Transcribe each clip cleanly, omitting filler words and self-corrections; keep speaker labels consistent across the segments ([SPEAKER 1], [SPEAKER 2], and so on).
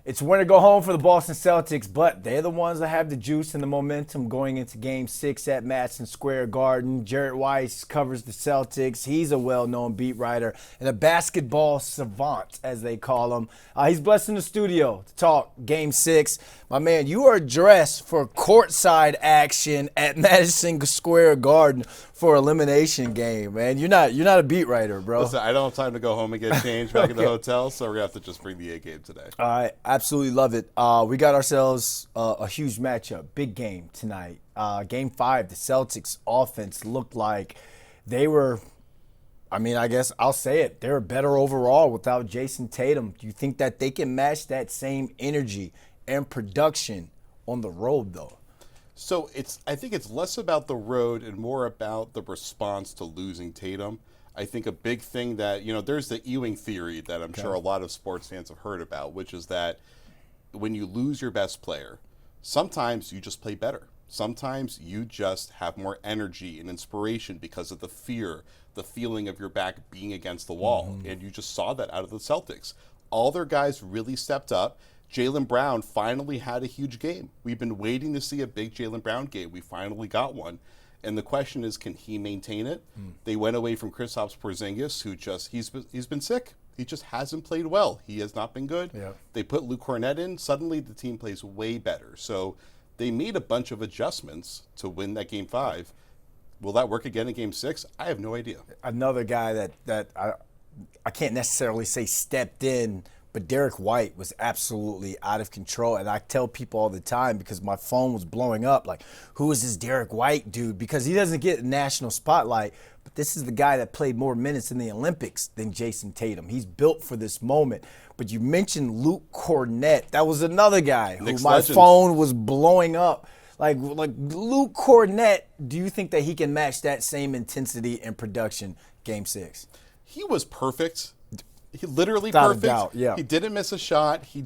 [SPEAKER 1] It's win or go home for the Boston Celtics, but they're the ones that have the juice and the momentum going into Game 6 at Madison Square Garden. Jared Weiss covers the Celtics. He's a well-known beat writer and a basketball savant, as they call him. He's blessed in the studio to talk Game 6. My man, you are dressed for courtside action at Madison Square Garden for elimination game, man. You're not a beat writer, bro.
[SPEAKER 2] Listen, I don't have time to go home and get changed back at the hotel, so we're going to have to just bring the A game today.
[SPEAKER 1] All right, absolutely love it. We got ourselves a huge matchup, big game tonight. Game 5, the Celtics offense looked like they were, I guess I'll say it, they were better overall without Jason Tatum. Do you think that they can match that same energy and production on the road, though?
[SPEAKER 2] So I think it's less about the road and more about the response to losing Tatum. I think a big thing that, there's the Ewing theory that I'm sure a lot of sports fans have heard about, which is that when you lose your best player, sometimes you just play better. Sometimes you just have more energy and inspiration because of the fear, the feeling of your back being against the wall. Mm-hmm. And you just saw that out of the Celtics. All their guys really stepped up. Jaylen Brown finally had a huge game. We've been waiting to see a big Jaylen Brown game. We finally got one. And the question is, can he maintain it? They went away from Kristaps Porzingis, who he's been sick. He just hasn't played well. He has not been good. Yeah. They put Luke Cornette in. Suddenly the team plays way better. So they made a bunch of adjustments to win that Game 5. Will that work again in Game 6? I have no idea.
[SPEAKER 1] Another guy that I can't necessarily say stepped in, but Derek White was absolutely out of control. And I tell people all the time, because my phone was blowing up, like, who is this Derek White dude? Because he doesn't get a national spotlight, but this is the guy that played more minutes in the Olympics than Jason Tatum. He's built for this moment. But you mentioned Luke Cornette. That was another guy who my phone was blowing up. Like Luke Cornette, do you think that he can match that same intensity and production Game 6?
[SPEAKER 2] He was perfect. He literally
[SPEAKER 1] Without
[SPEAKER 2] perfect.
[SPEAKER 1] A doubt, yeah.
[SPEAKER 2] He didn't miss a shot. He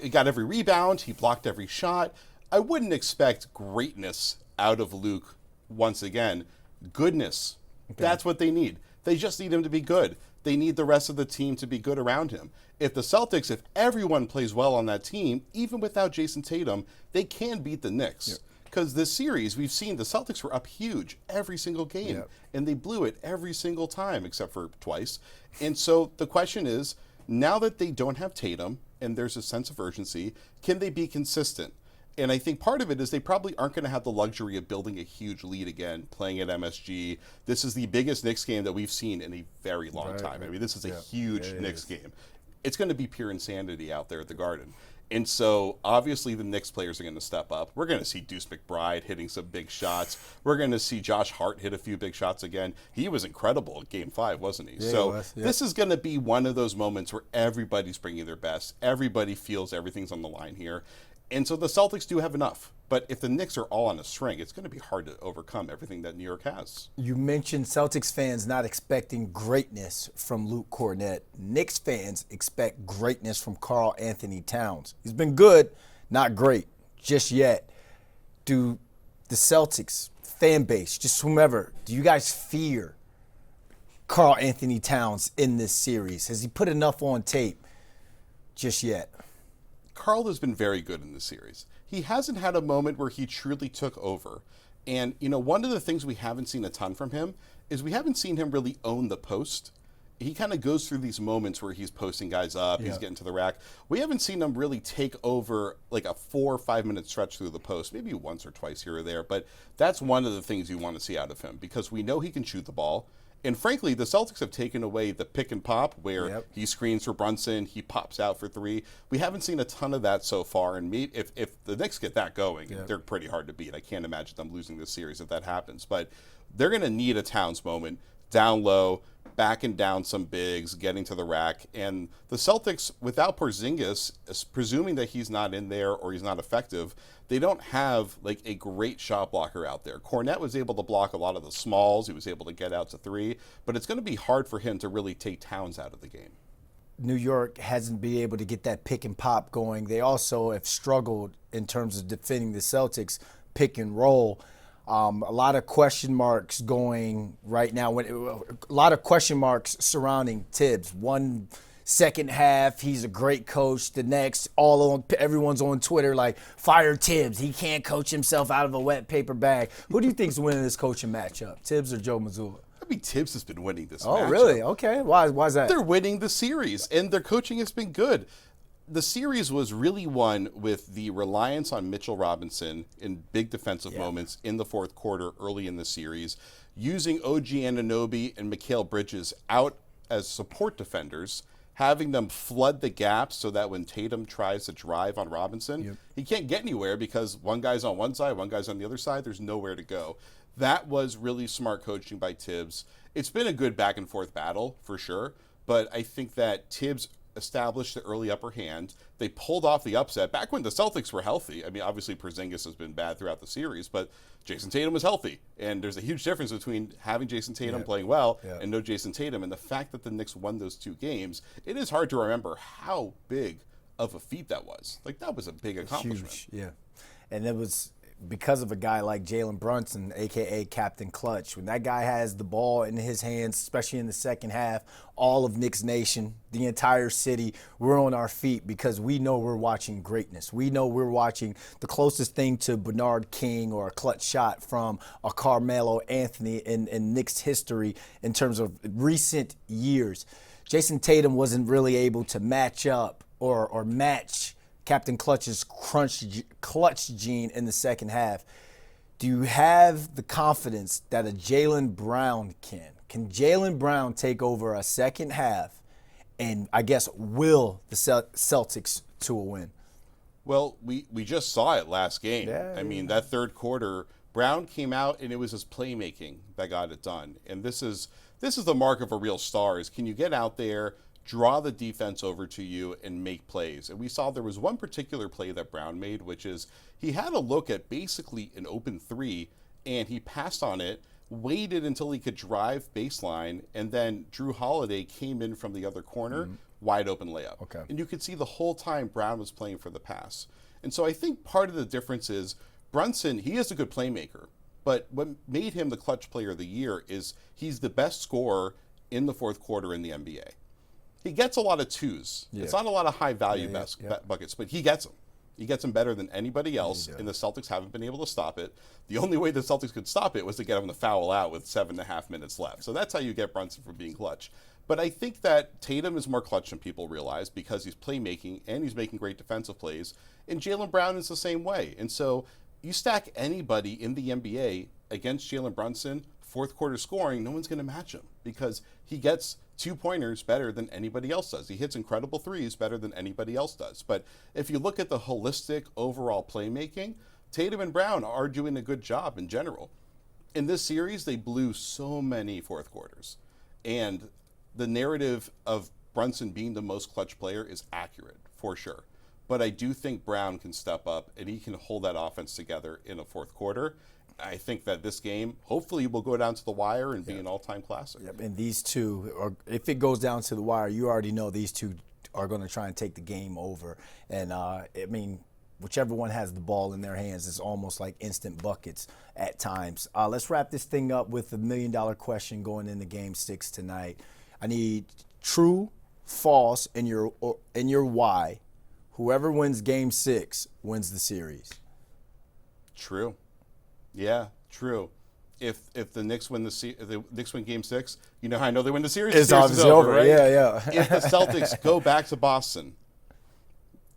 [SPEAKER 2] got every rebound. He blocked every shot. I wouldn't expect greatness out of Luke once again. Goodness. Okay. That's what they need. They just need him to be good. They need the rest of the team to be good around him. If the Celtics, if everyone plays well on that team, even without Jason Tatum, they can beat the Knicks. Yep. Because this series, we've seen the Celtics were up huge every single game, yep. And they blew it every single time except for twice. And so the question is, now that they don't have Tatum and there's a sense of urgency, can they be consistent? And I think part of it is they probably aren't going to have the luxury of building a huge lead again, playing at MSG. This is the biggest Knicks game that we've seen in a very long time. I mean, this is a huge Knicks game. It's going to be pure insanity out there at the Garden. And so, obviously, the Knicks players are going to step up. We're going to see Deuce McBride hitting some big shots. We're going to see Josh Hart hit a few big shots again. He was incredible at Game 5, wasn't he?
[SPEAKER 1] Yeah,
[SPEAKER 2] so,
[SPEAKER 1] he was, yeah.
[SPEAKER 2] This is going to be one of those moments where everybody's bringing their best. Everybody feels everything's on the line here. And so the Celtics do have enough. But if the Knicks are all on a string, it's going to be hard to overcome everything that New York has.
[SPEAKER 1] You mentioned Celtics fans not expecting greatness from Luke Cornette. Knicks fans expect greatness from Karl-Anthony Towns. He's been good, not great, just yet. Do the Celtics fan base, just whomever, do you guys fear Karl-Anthony Towns in this series? Has he put enough on tape just yet?
[SPEAKER 2] Karl has been very good in this series. He hasn't had a moment where he truly took over. And, one of the things we haven't seen a ton from him is we haven't seen him really own the post. He kind of goes through these moments where he's posting guys up, he's getting to the rack. We haven't seen him really take over like a 4 or 5 minute stretch through the post, maybe once or twice here or there. But that's one of the things you want to see out of him because we know he can shoot the ball. And frankly, the Celtics have taken away the pick and pop where he screens for Brunson, he pops out for three. We haven't seen a ton of that so far. And if the Knicks get that going, they're pretty hard to beat. I can't imagine them losing this series if that happens. But they're going to need a Towns moment, down low, backing down some bigs, getting to the rack. And the Celtics, without Porzingis, presuming that he's not in there or he's not effective, they don't have like a great shot blocker out there. Cornette was able to block a lot of the smalls. He was able to get out to three. But it's going to be hard for him to really take Towns out of the game.
[SPEAKER 1] New York hasn't been able to get that pick and pop going. They also have struggled in terms of defending the Celtics pick and roll. A lot of question marks going right now. A lot of question marks surrounding Tibs. One Second half, he's a great coach. The next, everyone's on Twitter like, fire Tibs. He can't coach himself out of a wet paper bag. Who do you think's winning this coaching matchup, Tibs or Joe Mazzulla?
[SPEAKER 2] I mean, Tibbs has been winning this
[SPEAKER 1] Oh,
[SPEAKER 2] matchup.
[SPEAKER 1] really? Okay. Why's that?
[SPEAKER 2] They're winning the series, and their coaching has been good. The series was really won with the reliance on Mitchell Robinson in big defensive moments in the fourth quarter early in the series, using OG Anunoby and Mikal Bridges out as support defenders, having them flood the gaps so that when Tatum tries to drive on Robinson, he can't get anywhere because one guy's on one side, one guy's on the other side. There's nowhere to go. That was really smart coaching by Tibbs. It's been a good back and forth battle for sure, but I think that Tibbs established the early upper hand. They pulled off the upset back when the Celtics were healthy. I mean, obviously Porzingis has been bad throughout the series, but Jason Tatum was healthy. And there's a huge difference between having Jason Tatum playing well and no Jason Tatum. And the fact that the Knicks won those 2 games, it is hard to remember how big of a feat that was. Like, that was a big accomplishment.
[SPEAKER 1] Huge, yeah. And it was because of a guy like Jalen Brunson, a.k.a. Captain Clutch. When that guy has the ball in his hands, especially in the second half, all of Knicks Nation, the entire city, we're on our feet because we know we're watching greatness. We know we're watching the closest thing to Bernard King or a clutch shot from a karl-anthony in Knicks history in terms of recent years. Jason Tatum wasn't really able to match up or match Captain Clutch's clutch gene in the second half. Do you have the confidence that a Jaylen Brown can? Can Jaylen Brown take over a second half and, I guess, will the Celtics to a win?
[SPEAKER 2] Well, we just saw it last game. I mean, that third quarter, Brown came out and it was his playmaking that got it done. And this is the mark of a real star, is can you get out there, draw the defense over to you, and make plays. And we saw there was one particular play that Brown made, which is he had a look at basically an open 3, and he passed on it, waited until he could drive baseline, and then Drew Holiday came in from the other corner, wide open layup.
[SPEAKER 1] Okay.
[SPEAKER 2] And you could see the whole time Brown was playing for the pass. And so I think part of the difference is Brunson, he is a good playmaker, but what made him the clutch player of the year is he's the best scorer in the fourth quarter in the NBA. He gets a lot of 2s. It's not a lot of high-value buckets, but he gets them. He gets them better than anybody else, and the Celtics haven't been able to stop it. The only way the Celtics could stop it was to get him to foul out with 7.5 minutes left. So that's how you get Brunson from being clutch. But I think that Tatum is more clutch than people realize because he's playmaking and he's making great defensive plays, and Jaylen Brown is the same way. And so you stack anybody in the NBA against Jalen Brunson, fourth quarter scoring, no one's going to match him because he gets 2-pointers better than anybody else does. He hits incredible 3s better than anybody else does. But if you look at the holistic overall playmaking, Tatum and Brown are doing a good job in general. In this series, they blew so many fourth quarters. And the narrative of Brunson being the most clutch player is accurate, for sure. But I do think Brown can step up and he can hold that offense together in a fourth quarter. I think that this game, hopefully, will go down to the wire and be an all-time classic.
[SPEAKER 1] And these two, if it goes down to the wire, you already know these two are going to try and take the game over. And, I mean, whichever one has the ball in their hands is almost like instant buckets at times. Let's wrap this thing up with the $1 million question going into Game 6 tonight. I need true, false, and your why. Whoever wins Game 6 wins the series.
[SPEAKER 2] True. Yeah, true. If the Knicks win if the Knicks win Game 6, you know how I know they win the series?
[SPEAKER 1] It's
[SPEAKER 2] the series
[SPEAKER 1] obviously over, right?
[SPEAKER 2] Yeah. If the Celtics go back to Boston,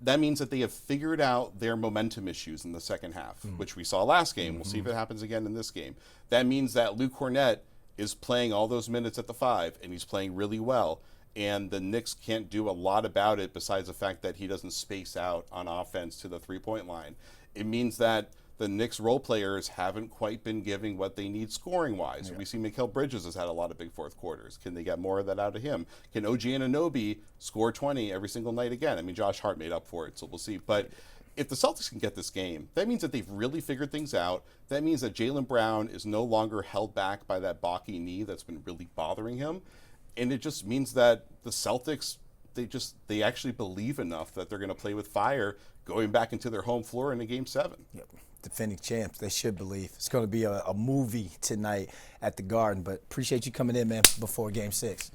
[SPEAKER 2] that means that they have figured out their momentum issues in the second half, which we saw last game. We'll see if it happens again in this game. That means that Luke Cornette is playing all those minutes at the 5, and he's playing really well. And the Knicks can't do a lot about it besides the fact that he doesn't space out on offense to the 3-point line. It means that the Knicks role players haven't quite been giving what they need scoring-wise. We see Mikal Bridges has had a lot of big fourth quarters. Can they get more of that out of him? Can OG Anunoby score 20 every single night again? I mean, Josh Hart made up for it, so we'll see. But if the Celtics can get this game, that means that they've really figured things out. That means that Jaylen Brown is no longer held back by that balky knee that's been really bothering him. And it just means that the Celtics, they actually believe enough that they're going to play with fire going back into their home floor in a Game 7.
[SPEAKER 1] Yep. Defending champs, they should believe. It's going to be a movie tonight at the Garden, but appreciate you coming in, man, before Game 6.